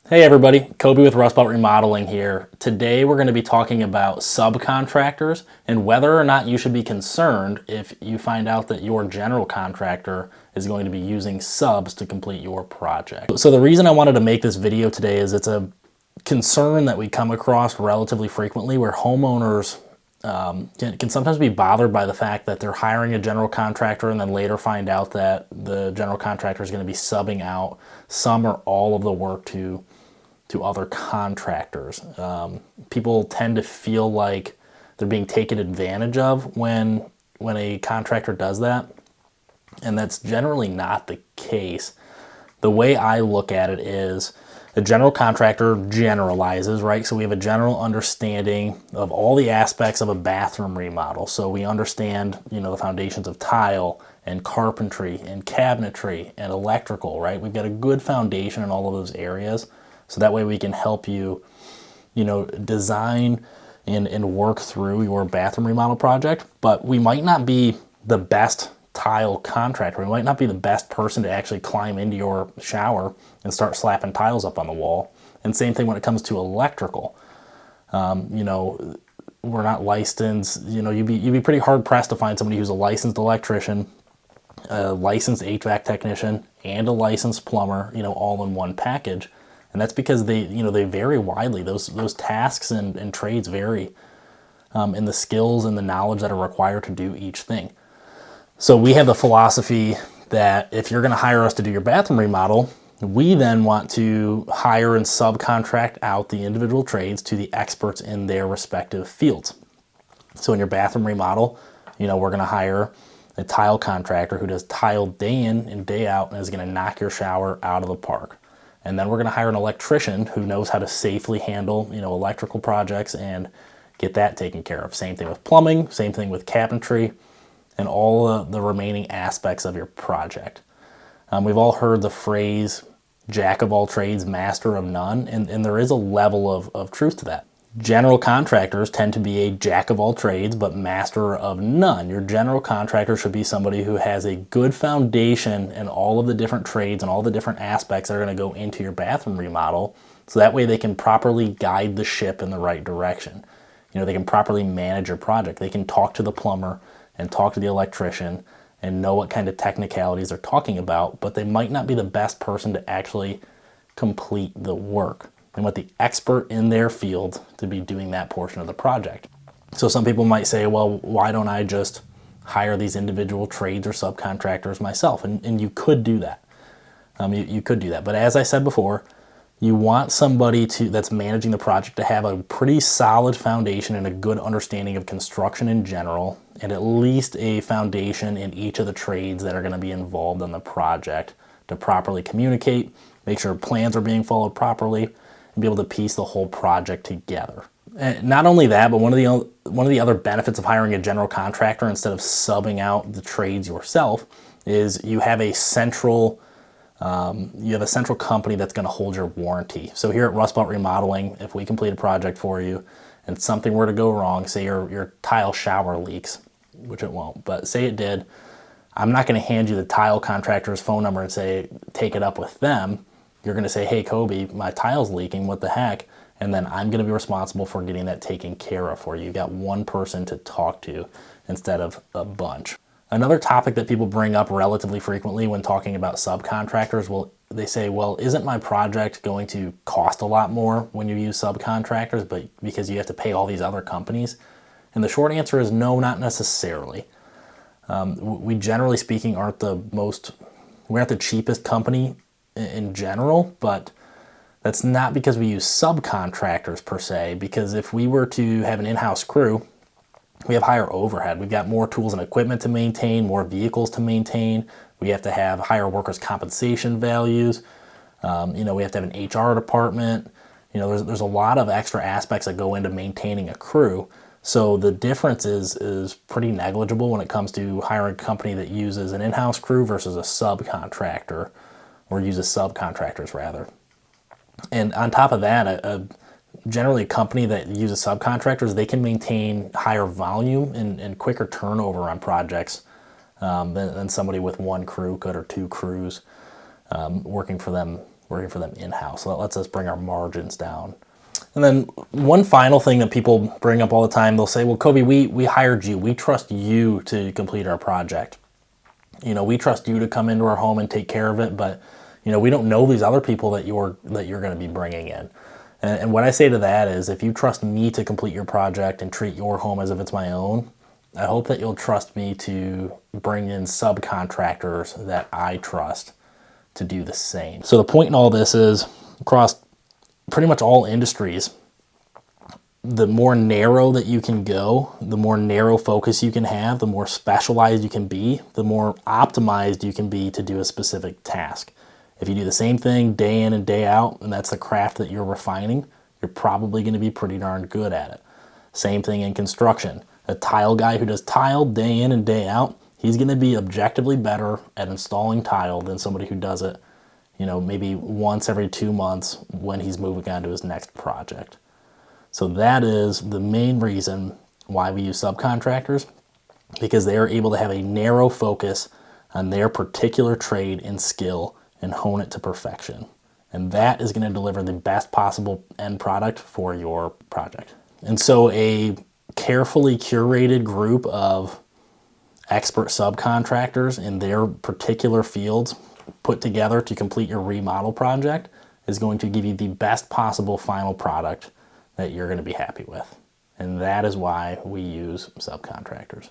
Hey everybody, Coby with Rust Belt Remodeling here. Today we're going to be talking about subcontractors and whether or not you should be concerned if you find out that your general contractor is going to be using subs to complete your project. So the reason I wanted to make this video today is it's a concern that we come across relatively frequently where homeowners can sometimes be bothered by the fact that they're hiring a general contractor and then later find out that the general contractor is going to be subbing out some or all of the work to other contractors. People tend to feel like they're being taken advantage of when a contractor does that, and that's generally not the case. The way I look at it is a general contractor generalizes, right? So we have a general understanding of all the aspects of a bathroom remodel. So we understand, the foundations of tile and carpentry and cabinetry and electrical, right? We've got a good foundation in all of those areas. So that way we can help you, design and work through your bathroom remodel project. But we might not be the best tile contractor. We might not be the best person to actually climb into your shower and start slapping tiles up on the wall. And same thing when it comes to electrical. We're not licensed. You'd be pretty hard pressed to find somebody who's a licensed electrician, a licensed HVAC technician, and a licensed plumber, all in one package. And that's because they vary widely. Those tasks and trades vary in the skills and the knowledge that are required to do each thing. So we have the philosophy that if you're going to hire us to do your bathroom remodel, we then want to hire and subcontract out the individual trades to the experts in their respective fields. So in your bathroom remodel, we're going to hire a tile contractor who does tile day in and day out and is going to knock your shower out of the park. And then we're going to hire an electrician who knows how to safely handle, electrical projects and get that taken care of. Same thing with plumbing, same thing with cabinetry, and all the remaining aspects of your project. We've all heard the phrase, jack of all trades, master of none, and there is a level of truth to that. General contractors tend to be a jack of all trades, but master of none. Your general contractor should be somebody who has a good foundation in all of the different trades and all the different aspects that are going to go into your bathroom remodel, so that way they can properly guide the ship in the right direction. They can properly manage your project. They can talk to the plumber and talk to the electrician and know what kind of technicalities they're talking about, but they might not be the best person to actually complete the work. And want the expert in their field to be doing that portion of the project. So some people might say, well, why don't I just hire these individual trades or subcontractors myself? And you could do that. You could do that. But as I said before, you want somebody that's managing the project to have a pretty solid foundation and a good understanding of construction in general, and at least a foundation in each of the trades that are going to be involved in the project to properly communicate, make sure plans are being followed properly, and be able to piece the whole project together. And not only that, but one of the other benefits of hiring a general contractor instead of subbing out the trades yourself is you have a central company that's going to hold your warranty. So here at Rust Belt Remodeling, if we complete a project for you and something were to go wrong, say your tile shower leaks, which it won't, but say it did, I'm not going to hand you the tile contractor's phone number and say, take it up with them. You're going to say, hey, Coby, my tile's leaking, what the heck? And then I'm going to be responsible for getting that taken care of for you. You've got one person to talk to instead of a bunch. Another topic that people bring up relatively frequently when talking about subcontractors, they say, well, isn't my project going to cost a lot more when you use subcontractors, but because you have to pay all these other companies? And the short answer is no, not necessarily. We generally speaking we're not the cheapest company in general, but that's not because we use subcontractors per se, because if we were to have an in-house crew, we have higher overhead. We've got more tools and equipment to maintain, more vehicles to maintain. We have to have higher workers' compensation values. We have to have an HR department. There's a lot of extra aspects that go into maintaining a crew. So the difference is pretty negligible when it comes to hiring a company that uses an in-house crew versus a subcontractor, or uses subcontractors rather. And on top of that, generally a company that uses subcontractors, they can maintain higher volume and quicker turnover on projects than somebody with one crew could, or two crews working for them working for them in-house. So that lets us bring our margins down. And then one final thing that people bring up all the time, they'll say, well, Coby, we hired you. We trust you to complete our project. We trust you to come into our home and take care of it, but, we don't know these other people that you're going to be bringing in. And what I say to that is, if you trust me to complete your project and treat your home as if it's my own, I hope that you'll trust me to bring in subcontractors that I trust to do the same. So the point in all this is, across pretty much all industries, the more narrow that you can go, the more narrow focus you can have, the more specialized you can be, the more optimized you can be to do a specific task. If you do the same thing day in and day out, and that's the craft that you're refining, you're probably going to be pretty darn good at it. Same thing in construction. A tile guy who does tile day in and day out, he's going to be objectively better at installing tile than somebody who does it, maybe once every 2 months when he's moving on to his next project. So that is the main reason why we use subcontractors, because they are able to have a narrow focus on their particular trade and skill and hone it to perfection. And that is going to deliver the best possible end product for your project. And so a carefully curated group of expert subcontractors in their particular fields put together to complete your remodel project is going to give you the best possible final product that you're going to be happy with. And that is why we use subcontractors.